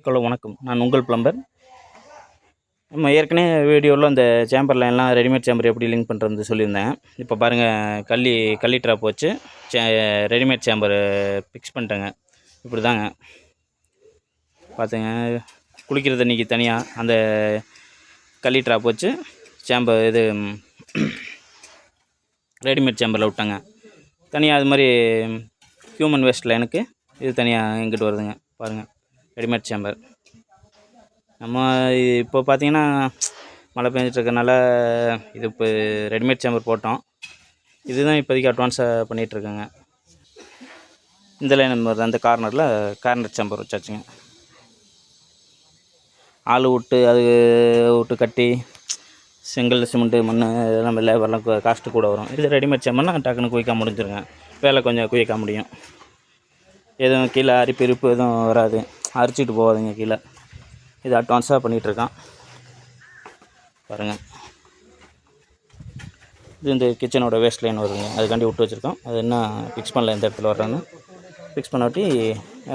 Hello வணக்கம். நான் உங்கள் பிளம்பர். நம்ம ஏற்கனவே வீடியோவில் அந்த சேம்பர் லைன்லாம் ரெடிமேட் சேம்பர் எப்படி லிங்க் பண்ணுறது சொல்லியிருந்தேன். இப்போ பாருங்கள், கள்ளி ட்ராப் வச்சு ரெடிமேட் சேம்பர் ஃபிக்ஸ் பண்ணிட்டேங்க. இப்படி தாங்க பார்த்துங்க. குளிக்கிற தண்ணிக்கு தனியாக அந்த கள்ளி ட்ராப் வச்சு இது ரெடிமேட் சேம்பரில் விட்டாங்க. தனியாக அது மாதிரி ஹியூமன் வேஸ்ட் லைனுக்கு இது தனியாக எங்கிட்டு வருதுங்க. பாருங்கள், ரெடிமேட் சேம்பர். நம்ம இப்போ பார்த்திங்கன்னா மழை பெஞ்சிட்ருக்கனால இது இப்போ ரெடிமேட் சேம்பர் போட்டோம். இதுதான் இப்போதைக்கு அட்வான்ஸாக பண்ணிகிட்ருக்கேங்க. இந்த லைன் நம்பர் அந்த கார்னர் சேம்பர் வச்சாச்சுங்க. ஆள் விட்டு கட்டி செங்கல் சிமெண்ட்டு மண் இதெல்லாம் லேபர்லாம் காஸ்ட்டு கூட வரும். இது ரெடிமேட் சேம்பர்னால் டக்குன்னு குயிக்காக முடிஞ்சிருங்க. வேலை கொஞ்சம் குயிக்காக முடியும். எதுவும் கீழே அரிப்பு எதுவும் வராது, அரிச்சிட்டு போகாதுங்க கீழே. இது அட்வான்ஸாக பண்ணிகிட்ருக்கான் பாருங்கள். இது இந்த கிச்சனோட வேஸ்ட் லைன் வருதுங்க, அதுக்காண்டி விட்டு வச்சுருக்கோம். அது என்ன ஃபிக்ஸ் பண்ணல, எந்த இடத்துல வர்றான்னு ஃபிக்ஸ் பண்ணாட்டி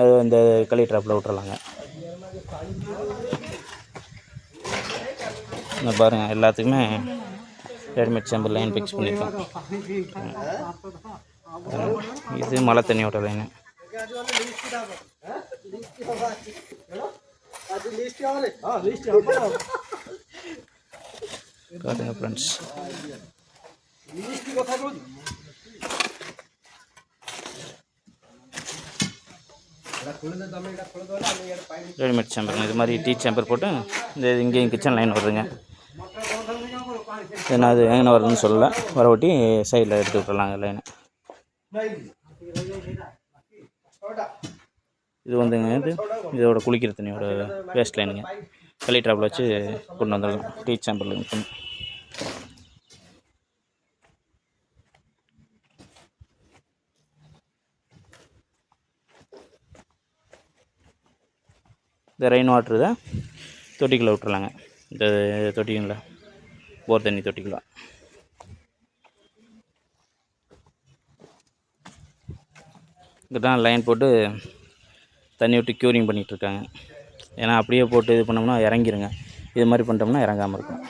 அது இந்த களி ட்ராப்பில் விட்டுறலாங்க. இந்த பாருங்கள், எல்லாத்துக்குமே ரெடிமேட் சேம்பர் லைன் ஃபிக்ஸ் பண்ணியிருக்கோம். இது மழை தண்ணியோட லைனு. பாருங்க ஃப்ரெண்ட்ஸ், ரெடிமேட் சேம்பர் இது மாதிரி டீ சேம்பர் போட்டு இந்த இங்கேயும் கிச்சன் லைன் வருதுங்க. ஏன்னா அது எங்கே வருதுன்னு சொல்லலை, வர ஒட்டி சைடில் எடுத்து விட்டுறலாங்க லைனு. இது வந்துங்க, இதோட குளிக்கிற தண்ணியோட வேஸ்ட் லைனுங்க. களி ட்ராப்பில் வச்சு கொண்டு வந்துடலாம் டீ சேம்பரில் லிங்க் பண்ணி. இந்த ரெயின் வாட்ரு தான் தொட்டிக்குள்ளே விட்டுறலாங்க. இந்த தொட்டிக்குள்ள போர் தண்ணி தொட்டிக்குள்ள இங்கே தான் லைன் போட்டு தண்ணி விட்டு க்யூரிங் பண்ணிகிட்ருக்காங்க. ஏன்னா அப்படியே போட்டு இது பண்ணோம்னா இறங்கிருங்க. இது மாதிரி பண்ணிட்டோம்னா இறங்காமல் இருக்கும்.